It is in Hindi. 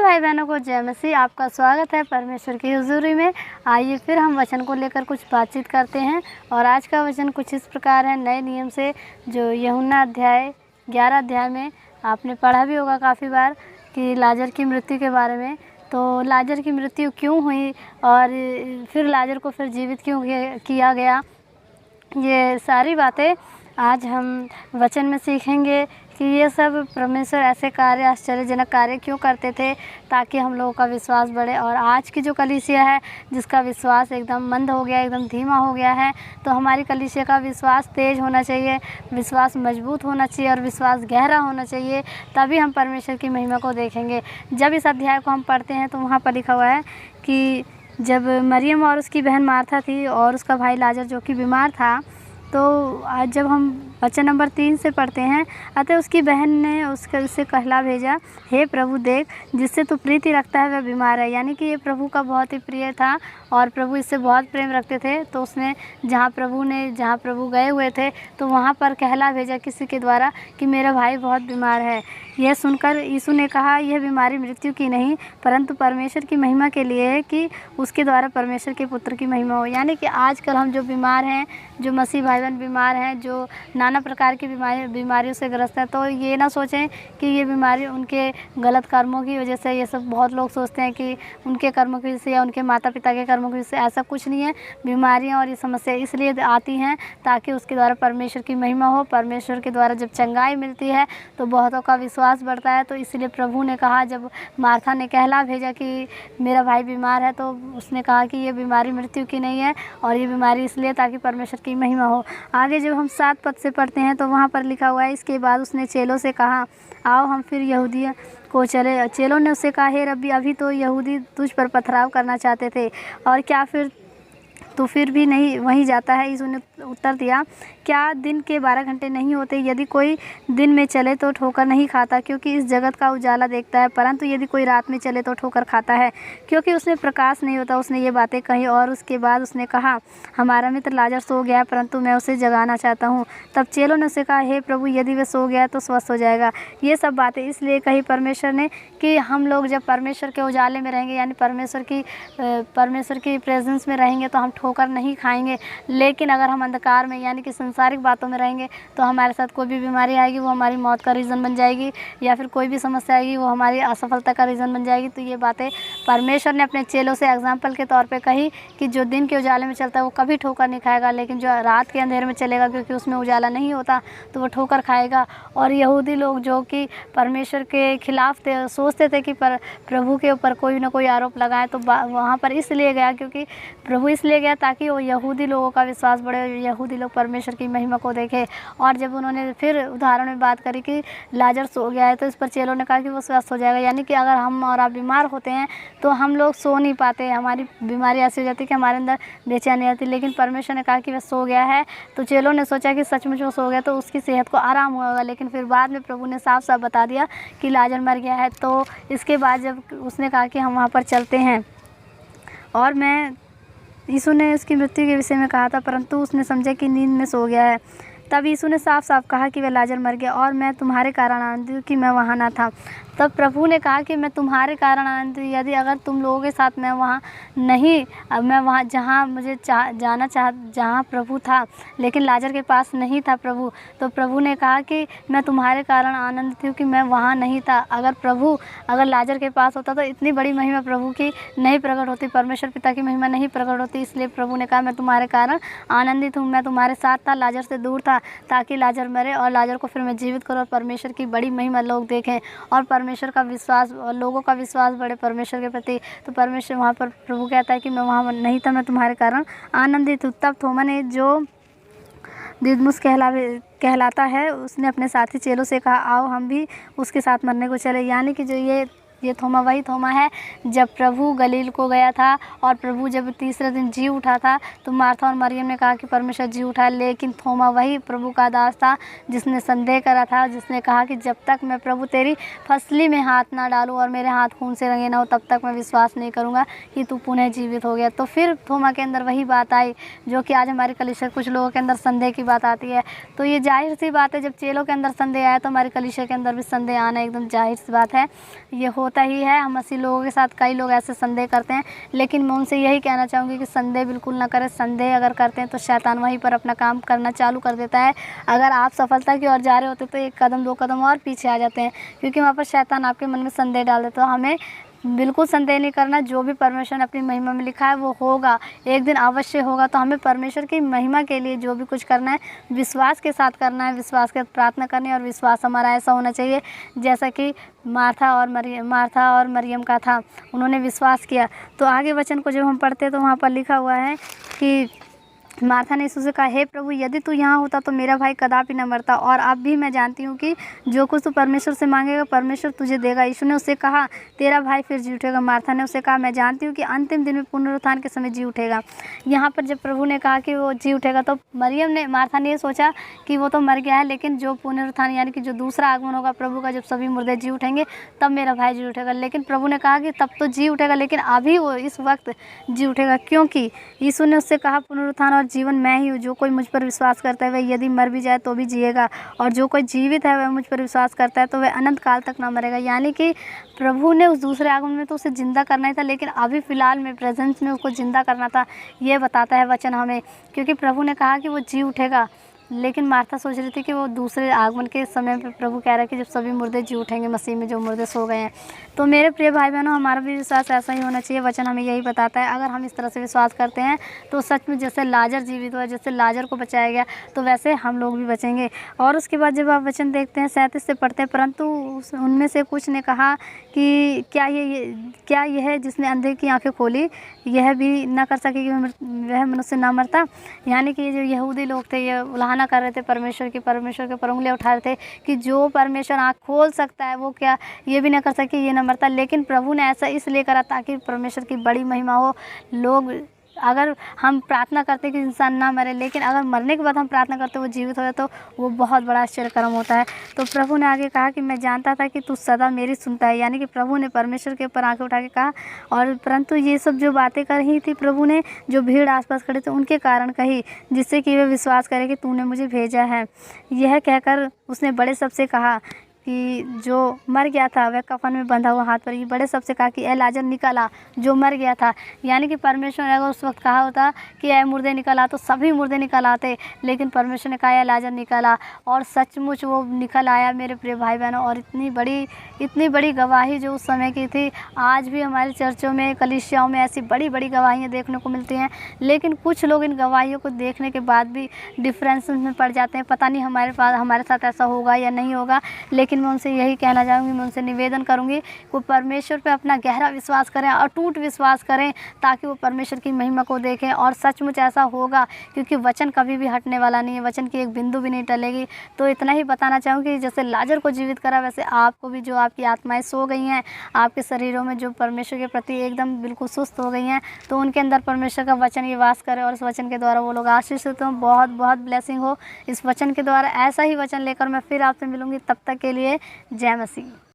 भाई बहनों को जय मसीह। आपका स्वागत है परमेश्वर की हुजूरी में। आइए फिर हम वचन को लेकर कुछ बातचीत करते हैं। और आज का वचन कुछ इस प्रकार है, नए नियम से, जो यूहन्ना अध्याय 11 अध्याय में आपने पढ़ा भी होगा काफ़ी बार कि लाजर की मृत्यु के बारे में। तो लाजर की मृत्यु क्यों हुई और फिर लाजर को फिर जीवित क्यों किया गया, ये सारी बातें आज हम वचन में सीखेंगे कि ये सब परमेश्वर ऐसे कार्य, आश्चर्यजनक कार्य क्यों करते थे, ताकि हम लोगों का विश्वास बढ़े। और आज की जो कलीसिया है जिसका विश्वास एकदम मंद हो गया, एकदम धीमा हो गया है, तो हमारी कलीसिया का विश्वास तेज होना चाहिए, विश्वास मजबूत होना चाहिए और विश्वास गहरा होना चाहिए, तभी हम परमेश्वर की महिमा को देखेंगे। जब इस अध्याय को हम पढ़ते हैं तो वहाँ पर लिखा हुआ है कि जब मरियम और उसकी बहन मार्था थी और उसका भाई लाजर जो कि बीमार था, तो आज जब हम वचन नंबर 3 से पढ़ते हैं, अतः उसकी बहन ने उससे कहला भेजा, हे प्रभु देख, जिससे तू प्रीति रखता है वह बीमार है। यानी कि ये प्रभु का बहुत ही प्रिय था और प्रभु इससे बहुत प्रेम रखते थे। तो उसने जहाँ प्रभु गए हुए थे तो वहाँ पर कहला भेजा किसी के द्वारा कि मेरा भाई बहुत बीमार है। यह सुनकर यीशु ने कहा, यह बीमारी मृत्यु की नहीं परंतु परमेश्वर की महिमा के लिए है, कि उसके द्वारा परमेश्वर के पुत्र की महिमा हो। यानी कि आजकल हम जो बीमार हैं, जो मसीह भाई बहन बीमार हैं, जो नाना प्रकार की बीमारियों से ग्रस्त हैं, तो ये ना सोचें कि ये बीमारी उनके गलत कर्मों की वजह से। ये सब बहुत लोग सोचते हैं कि उनके कर्मों की वजह से या उनके माता पिता के कर्मों की वजह से। ऐसा कुछ नहीं है। बीमारियां और ये समस्या इसलिए आती हैं ताकि उसके द्वारा परमेश्वर की महिमा हो। परमेश्वर के द्वारा जब चंगाई मिलती है तो बहुतों का विश्वास बढ़ता है। तो इसलिए प्रभु ने कहा, जब मार्था ने कहला भेजा कि मेरा भाई बीमार है, तो उसने कहा कि ये बीमारी मृत्यु की नहीं है और ये बीमारी इसलिए ताकि परमेश्वर की महिमा हो। आगे जब हम 7 पद से पढ़ते हैं तो वहाँ पर लिखा हुआ है, इसके बाद उसने चेलों से कहा, आओ हम फिर यहूदिया को चले। चेलों ने उससे कहा, हे रब्बी, अभी तो यहूदी तुझ पर पथराव करना चाहते थे, और क्या फिर तो फिर भी नहीं वहीं जाता है। यीशु ने उत्तर दिया, क्या दिन के 12 घंटे नहीं होते? यदि कोई दिन में चले तो ठोकर नहीं खाता, क्योंकि इस जगत का उजाला देखता है, परंतु यदि कोई रात में चले तो ठोकर खाता है, क्योंकि उसमें प्रकाश नहीं होता। उसने ये बातें कही और उसके बाद उसने कहा, हमारा मित्र लाजर सो गया, परंतु मैं उसे जगाना चाहता हूँ। तब चेलों ने उससे कहा, हे प्रभु, यदि वह सो गया तो स्वस्थ हो जाएगा। ये सब बातें इसलिए कही परमेश्वर ने कि हम लोग जब परमेश्वर के उजाले में रहेंगे, यानी परमेश्वर की प्रेजेंस में रहेंगे, तो हम ठोकर नहीं खाएंगे। लेकिन अगर हम अंधकार में यानी कि संसारिक बातों में रहेंगे तो हमारे साथ कोई भी बीमारी आएगी, वो हमारी मौत का रीज़न बन जाएगी, या फिर कोई भी समस्या आएगी, वो हमारी असफलता का रीज़न बन जाएगी। तो ये बातें परमेश्वर ने अपने चेलों से एग्जाम्पल के तौर पे कही कि जो दिन के उजाले में चलता है वो कभी ठोकर नहीं खाएगा, लेकिन जो रात के अंधेरे में चलेगा, क्योंकि उसमें उजाला नहीं होता, तो वो ठोकर खाएगा। और यहूदी लोग जो कि परमेश्वर के खिलाफ थे, सोचते थे कि प्रभु के ऊपर कोई ना कोई आरोप लगाए, तो वहाँ पर इसलिए गया, क्योंकि प्रभु इसलिए गया ताकि वो यहूदी लोगों का विश्वास बढ़े, यहूदी लोग परमेश्वर की महिमा को देखे। और जब उन्होंने फिर उदाहरण में बात करी कि लाजर सो गया है, तो इस पर चेलों ने कहा कि वो स्वस्थ हो जाएगा। यानी कि अगर हम और आप बीमार होते हैं तो हम लोग सो नहीं पाते, हमारी बीमारी ऐसी हो जाती है कि हमारे अंदर बेचैनी आती है। लेकिन परमेश्वर ने कहा कि वह सो गया है, तो चेलों ने सोचा कि सचमुच वो सो गया तो उसकी सेहत को आराम होगा। लेकिन फिर बाद में प्रभु ने साफ साफ बता दिया कि लाजर मर गया है। तो इसके बाद जब उसने कहा कि हम वहाँ पर चलते हैं, और यीशु ने उसकी मृत्यु के विषय में कहा था, परंतु उसने समझा कि नींद में सो गया है। तब यीशु ने साफ साफ कहा कि वह लाजर मर गया, और मैं तुम्हारे कारण आनंदित हूँ कि मैं वहाँ ना था। तब प्रभु ने कहा कि मैं तुम्हारे कारण आनंदित हूँ, यदि अगर तुम लोगों के साथ मैं वहाँ नहीं, मैं वहाँ जहाँ मुझे जहाँ प्रभु था, लेकिन लाजर के पास नहीं था प्रभु, तो प्रभु ने कहा कि मैं तुम्हारे कारण आनंदित हूँ कि मैं वहाँ नहीं था। अगर लाजर के पास होता तो इतनी बड़ी महिमा प्रभु की नहीं प्रकट होती, परमेश्वर पिता की महिमा नहीं प्रकट होती। इसलिए प्रभु ने कहा, मैं तुम्हारे कारण आनंदित हूँ, मैं तुम्हारे साथ था, लाजर से दूर था, ताकि लाजर मरे और लाजर को फिर मैं जीवित करूँ और परमेश्वर की बड़ी महिमा लोग देखें और परमेश्वर का विश्वास और लोगों का विश्वास बढ़े परमेश्वर के प्रति। तो परमेश्वर वहाँ पर प्रभु कहता है कि मैं वहाँ नहीं था, मैं तुम्हारे कारण आनंदित हूँ। तब थोमा ने, जो दिदमुस कहलाता है, उसने अपने साथी चेलों से कहा, आओ हम भी उसके साथ मरने को चले। यानी कि जो ये थोमा वही थोमा है जब प्रभु गलील को गया था और प्रभु जब तीसरे दिन जी उठा था, तो मार्था और मरियम ने कहा कि परमेश्वर जी उठा, लेकिन थोमा वही प्रभु का दास था जिसने संदेह करा था, जिसने कहा कि जब तक मैं प्रभु तेरी फसली में हाथ ना डालूं और मेरे हाथ खून से रंगे ना हो, तब तक मैं विश्वास नहीं करूँगा कि तू पुनः जीवित हो गया। तो फिर थोमा के अंदर वही बात आई जो कि आज हमारी कलीसिया कुछ लोगों के अंदर संदेह की बात आती है। तो ये जाहिर सी बात है, जब चेलों के अंदर संदेह आया तो हमारी कलीसिया के अंदर भी संदेह आना एकदम जाहिर सी बात है। ये होता ही है, हम मसीह लोगों के साथ कई लोग ऐसे संदेह करते हैं, लेकिन मैं उनसे यही कहना चाहूँगी कि संदेह बिल्कुल ना करें। संदेह अगर करते हैं तो शैतान वहीं पर अपना काम करना चालू कर देता है। अगर आप सफलता की ओर जा रहे होते तो एक कदम दो कदम और पीछे आ जाते हैं, क्योंकि वहाँ पर शैतान आपके मन में संदेह डाल देता है। तो हमें बिल्कुल संदेह नहीं करना, जो भी परमेश्वर ने अपनी महिमा में लिखा है वो होगा, एक दिन अवश्य होगा। तो हमें परमेश्वर की महिमा के लिए जो भी कुछ करना है विश्वास के साथ करना है, विश्वास के साथ प्रार्थना करनी है। और विश्वास हमारा ऐसा होना चाहिए जैसा कि मार्था और मरियम का था, उन्होंने विश्वास किया। तो आगे वचन को जब हम पढ़ते हैं तो वहाँ पर लिखा हुआ है कि मार्था ने यीशु से कहा, हे प्रभु, यदि तू यहाँ होता तो मेरा भाई कदापि न मरता। और अब भी मैं जानती हूँ कि जो कुछ तू परमेश्वर से मांगेगा परमेश्वर तुझे देगा। यीशु ने उससे कहा, तेरा भाई फिर जी उठेगा। मार्था ने उससे कहा, मैं जानती हूँ कि अंतिम दिन में पुनरुत्थान के समय जी उठेगा। यहाँ पर जब प्रभु ने कहा कि वो जी उठेगा तो मार्था ने ये सोचा कि वो तो मर गया है, लेकिन जो पुनरुत्थान यानी कि जो दूसरा आगमन होगा प्रभु का, जब सभी मुर्दे जी उठेंगे तब मेरा भाई जी उठेगा। लेकिन प्रभु ने कहा कि तब तो जी उठेगा, लेकिन अभी वो इस वक्त जी उठेगा, क्योंकि यीशु ने उससे कहा, पुनरुत्थान और जीवन मैं ही हूँ। जो कोई मुझ पर विश्वास करता है वह यदि मर भी जाए तो भी जिएगा, और जो कोई जीवित है वह मुझ पर विश्वास करता है तो वह अनंत काल तक ना मरेगा। यानी कि प्रभु ने उस दूसरे आगमन में तो उसे जिंदा करना ही था, लेकिन अभी फ़िलहाल में प्रेजेंस में उसको जिंदा करना था। ये बताता है वचन हमें, क्योंकि प्रभु ने कहा कि वो जी उठेगा। लेकिन मार्था सोच रही थी कि वो दूसरे आगमन के समय पे प्रभु कह रहा है कि जब सभी मुर्दे जी उठेंगे मसीह में, जो मुर्दे सो गए हैं। तो मेरे प्रिय भाई बहनों, हमारा भी विश्वास ऐसा ही होना चाहिए। वचन हमें यही बताता है, अगर हम इस तरह से विश्वास करते हैं तो सच में जैसे लाजर जीवित हुआ, जैसे लाजर को बचाया गया, तो वैसे हम लोग भी बचेंगे। और उसके बाद जब आप वचन देखते हैं 37 से पढ़ते हैं, परंतु उनमें से कुछ ने कहा कि क्या यह जिसने अंधे की आंखें खोली यह भी ना कर सके कि वह मनुष्य ना मरता। यानी कि जो यहूदी लोग थे ये उलाहना कर रहे थे परमेश्वर के पर उंगलियां उठा रहे थे कि जो परमेश्वर आँख खोल सकता है वो क्या ये भी ना कर सके, ये ना मरता। लेकिन प्रभु ने ऐसा इसलिए करा ताकि परमेश्वर की बड़ी महिमा हो। लोग अगर हम प्रार्थना करते कि इंसान ना मरे, लेकिन अगर मरने के बाद हम प्रार्थना करते वो जीवित हो जाए तो वो बहुत बड़ा आश्चर्यकर्म होता है। तो प्रभु ने आगे कहा कि मैं जानता था कि तू सदा मेरी सुनता है। यानी कि प्रभु ने परमेश्वर के ऊपर आंखें उठा के कहा, और परंतु ये सब जो बातें कर रही थी प्रभु ने, जो भीड़ आसपास खड़े थे उनके कारण कही, जिससे कि वे विश्वास करें कि तूने मुझे भेजा है। यह कहकर उसने बड़े सबसे कहा कि जो मर गया था वह कफन में बंधा हुआ हाथ पर, ये बड़े सबसे कहा कि ए लाजर निकल आ, जो मर गया था। यानी कि परमेश्वर ने अगर उस वक्त कहा होता कि ए मुर्दे निकल आ, तो सभी मुर्दे निकल आते, लेकिन परमेश्वर ने कहा ए लाजर निकल आ, और सचमुच वो निकल आया मेरे प्रिय भाई बहनों। और इतनी बड़ी गवाही जो उस समय की थी, आज भी हमारे चर्चों में, कलीसियाओं में ऐसी बड़ी बड़ी गवाहियाँ देखने को मिलती हैं। लेकिन कुछ लोग इन गवाहियों को देखने के बाद भी डिफरेंस में पड़ जाते हैं, पता नहीं हमारे साथ ऐसा होगा या नहीं होगा। लेकिन मैं उनसे यही कहना चाहूँगी, मैं उनसे निवेदन करूँगी वो परमेश्वर पे अपना गहरा विश्वास करें, अटूट विश्वास करें, ताकि वो परमेश्वर की महिमा को देखें। और सचमुच ऐसा होगा, क्योंकि वचन कभी भी हटने वाला नहीं है, वचन की एक बिंदु भी नहीं टलेगी। तो इतना ही बताना चाहूँगी, जैसे लाजर को जीवित करा वैसे आपको भी, जो आपकी आत्माएं सो गई हैं, आपके शरीरों में जो परमेश्वर के प्रति एकदम बिल्कुल सुस्त हो गई हैं, तो उनके अंदर परमेश्वर का वचन ये वास करे, और इस वचन के द्वारा वो लोग आशीषित हों। बहुत बहुत ब्लेसिंग हो इस वचन के द्वारा। ऐसा ही वचन लेकर मैं फिर आपसे मिलूँगी, तब तक के लिए जय मसीह।